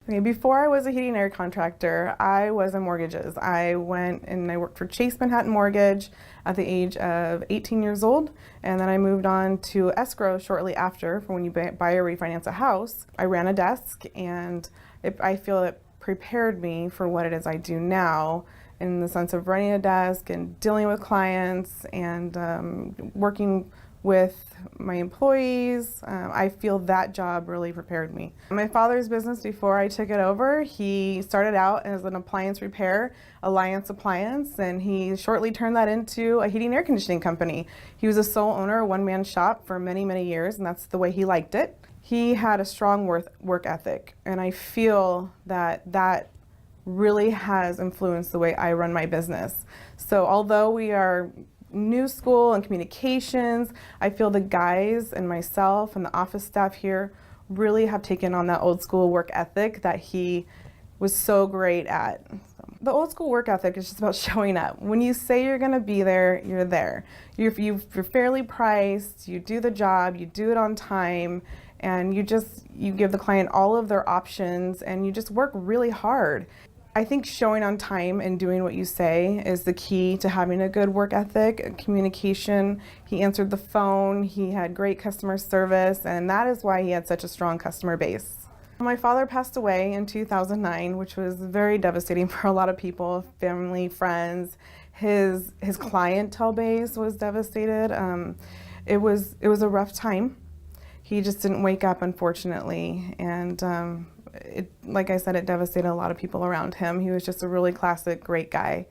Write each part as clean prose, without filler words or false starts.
Okay, before I was a heating and air contractor, I was in mortgages. I went and I worked for Chase Manhattan Mortgage at the age of 18 years old, and then I moved on to escrow shortly after for when you buy or refinance a house. I ran a desk, and I feel it prepared me for what it is I do now in the sense of running a desk and dealing with clients and working with my employees. I feel that job really prepared me. My father's business, before I took it over, he started out as an appliance repair, Alliance Appliance, and he shortly turned that into a heating and air conditioning company. He was a sole owner, a one-man shop for many, many years, and that's the way he liked it. He had a strong work ethic, and I feel that really has influenced the way I run my business. So although we are new school and communications, I feel the guys and myself and the office staff here really have taken on that old school work ethic that he was so great at. The old school work ethic is just about showing up. When you say you're going to be there, you're there. You're fairly priced, you do the job, you do it on time, and you give the client all of their options, and you just work really hard. I think showing on time and doing what you say is the key to having a good work ethic, communication. He answered the phone, he had great customer service, and that is why he had such a strong customer base. My father passed away in 2009, which was very devastating for a lot of people, family, friends. His clientele base was devastated. It was a rough time. He just didn't wake up, unfortunately, and like I said, it devastated a lot of people around him. He was just a really classic, great guy.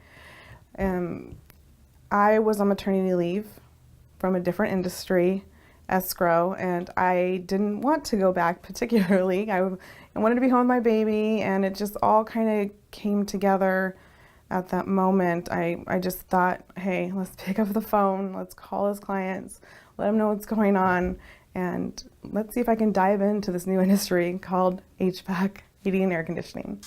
I was on maternity leave from a different industry, escrow, and I didn't want to go back particularly. I wanted to be home with my baby, and it just all kind of came together at that moment. I just thought, hey, let's pick up the phone, let's call his clients, let them know what's going on, and let's see if I can dive into this new industry called HVAC, heating and air conditioning.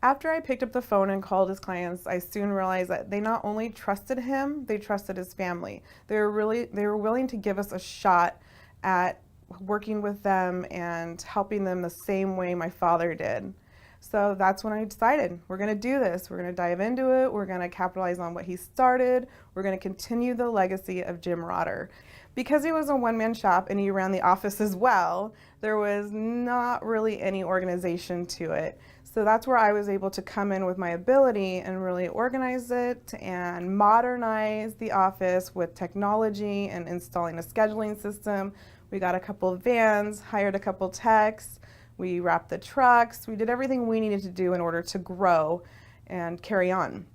After I picked up the phone and called his clients, I soon realized that they not only trusted him, they trusted his family. They were willing to give us a shot at working with them and helping them the same way my father did. So that's when I decided, we're going to do this. We're going to dive into it. We're going to capitalize on what he started. We're going to continue the legacy of Jim Rotter. Because he was a one-man shop and he ran the office as well, there was not really any organization to it. So that's where I was able to come in with my ability and really organize it and modernize the office with technology and installing a scheduling system. We got a couple of vans, hired a couple techs, we wrapped the trucks, we did everything we needed to do in order to grow and carry on.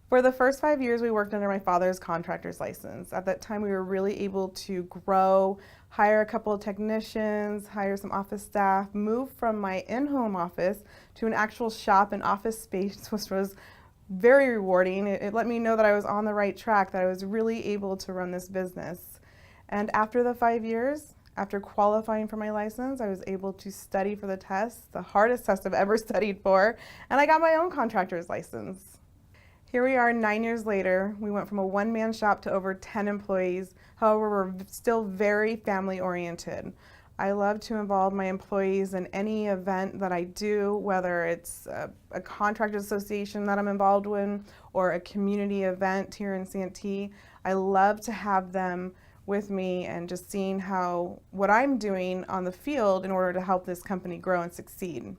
For the first 5 years, we worked under my father's contractor's license. At that time, we were really able to grow, hire a couple of technicians, hire some office staff, move from my in-home office to an actual shop and office space, which was very rewarding. It let me know that I was on the right track, that I was really able to run this business. And after the 5 years, after qualifying for my license, I was able to study for the test, the hardest test I've ever studied for, and I got my own contractor's license. Here we are 9 years later. We went from a one-man shop to over 10 employees. However, we're still very family-oriented. I love to involve my employees in any event that I do, whether it's a contractors association that I'm involved in or a community event here in Santee. I love to have them with me and just seeing what I'm doing on the field in order to help this company grow and succeed.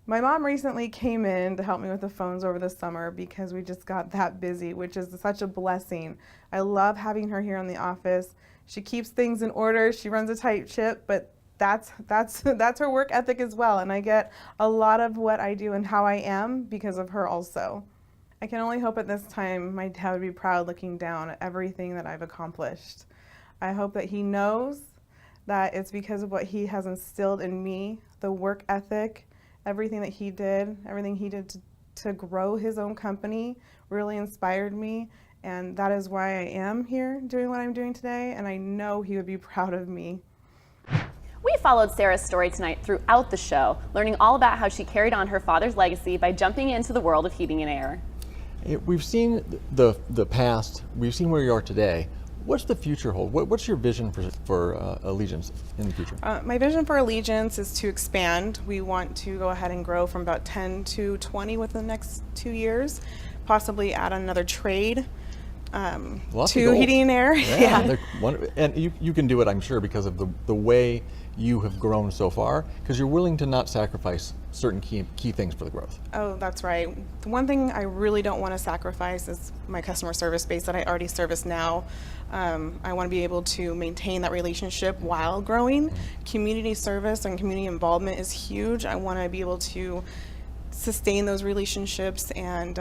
My mom recently came in to help me with the phones over the summer because we just got that busy, which is such a blessing. I love having her here in the office. She keeps things in order. She runs a tight ship, but that's her work ethic as well. And I get a lot of what I do and how I am because of her also. I can only hope at this time my dad would be proud looking down at everything that I've accomplished. I hope that he knows that it's because of what he has instilled in me, the work ethic, everything he did to grow his own company really inspired me, and that is why I am here doing what I'm doing today, and I know he would be proud of me. We followed Sarah's story tonight throughout the show, learning all about how she carried on her father's legacy by jumping into the world of heating and air. We've seen the past, we've seen where you are today. What's the future hold? What's your vision for Allegiance in the future? My vision for Allegiance is to expand. We want to go ahead and grow from about 10 to 20 within the next 2 years, possibly add another trade Lots of to goals. heating and air. Yeah. And you can do it, I'm sure, because of the way you have grown so far, because you're willing to not sacrifice certain key things for the growth. Oh, that's right. The one thing I really don't want to sacrifice is my customer service base that I already service now. I want to be able to maintain that relationship while growing. Community service and community involvement is huge. I want to be able to sustain those relationships and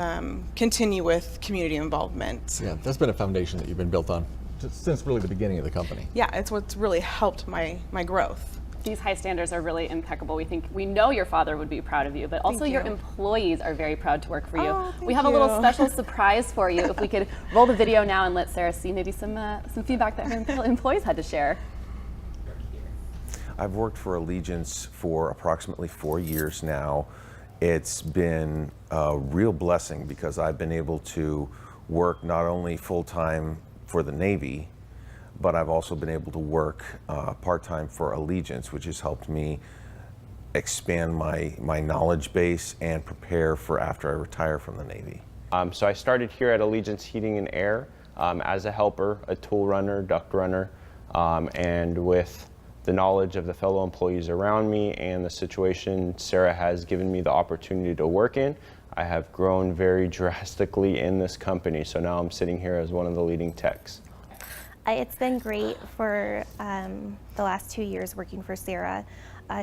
continue with community involvement. Yeah, that's been a foundation that you've been built on since really the beginning of the company. Yeah, it's what's really helped my growth. These high standards are really impeccable. We know your father would be proud of you, but also your employees are very proud to work for you. Oh, thank we have a little you. special surprise for you. If we could roll the video now and let Sarah see maybe some feedback that her employees had to share. I've worked for Allegiance for approximately 4 years now. It's been a real blessing because I've been able to work not only full-time for the Navy, but I've also been able to work part-time for Allegiance, which has helped me expand my knowledge base and prepare for after I retire from the Navy. So I started here at Allegiance Heating and Air as a helper, a tool runner, duct runner, and with the knowledge of the fellow employees around me and the situation Sarah has given me the opportunity to work in, I have grown very drastically in this company. So now I'm sitting here as one of the leading techs. It's been great for the last 2 years working for Sarah.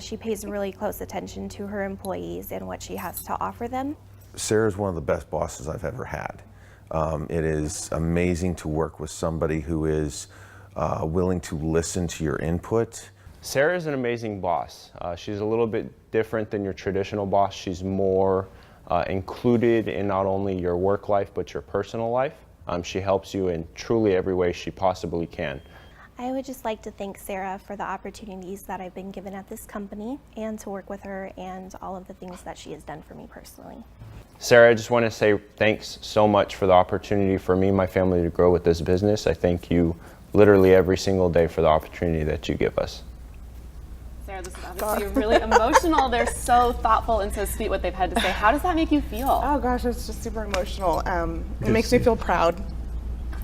She pays really close attention to her employees and what she has to offer them. Sarah's one of the best bosses I've ever had. It is amazing to work with somebody who is willing to listen to your input. Sarah is an amazing boss. She's a little bit different than your traditional boss. She's more included in not only your work life, but your personal life. She helps you in truly every way she possibly can. I would just like to thank Sarah for the opportunities that I've been given at this company and to work with her and all of the things that she has done for me personally. Sarah, I just want to say thanks so much for the opportunity for me and my family to grow with this business. I thank you literally every single day for the opportunity that you give us. Sarah, this is obviously really emotional. They're so thoughtful and so sweet what they've had to say. How does that make you feel? Oh gosh, it's just super emotional. It makes me feel proud.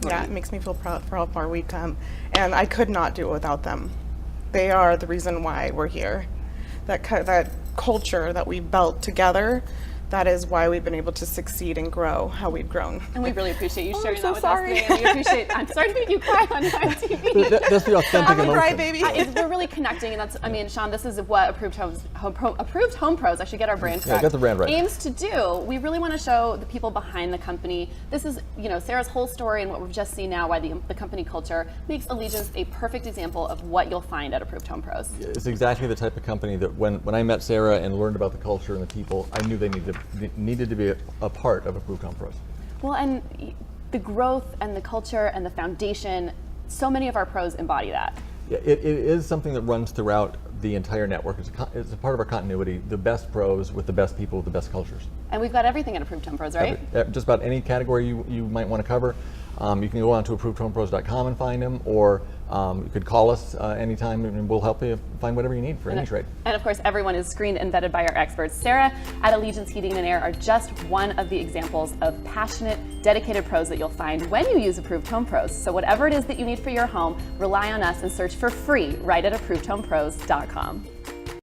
Yeah, it makes me feel proud for how far we've come. And I could not do it without them. They are the reason why we're here. That culture that we built together, that is why we've been able to succeed and grow how we've grown. And we really appreciate you sharing so that with sorry. us today. And we appreciate, I'm sorry to make you cry on TV. That's the authentic I'm a emotion. crybaby. We're really connecting, and that's, I mean, Sean, this is what Approved Home Pros, I should get our brand correct, got the brand right. aims to do. We really want to show the people behind the company. This is, Sarah's whole story and what we've just seen now, why the company culture makes Allegiance a perfect example of what you'll find at Approved Home Pros. It's exactly the type of company that when I met Sarah and learned about the culture and the people, I knew they needed to be a part of Approved Home Pros. Well, and the growth and the culture and the foundation, so many of our pros embody that. Yeah, it is something that runs throughout the entire network. It's a part of our continuity, the best pros with the best people with the best cultures. And we've got everything at Approved Home Pros, right? Just about any category you might want to cover. You can go on to ApprovedHomePros.com and find them, or you could call us anytime and we'll help you find whatever you need for any trade. And of course, everyone is screened and vetted by our experts. Sarah at Allegiance Heating and Air are just one of the examples of passionate, dedicated pros that you'll find when you use Approved Home Pros. So whatever it is that you need for your home, rely on us and search for free right at ApprovedHomePros.com.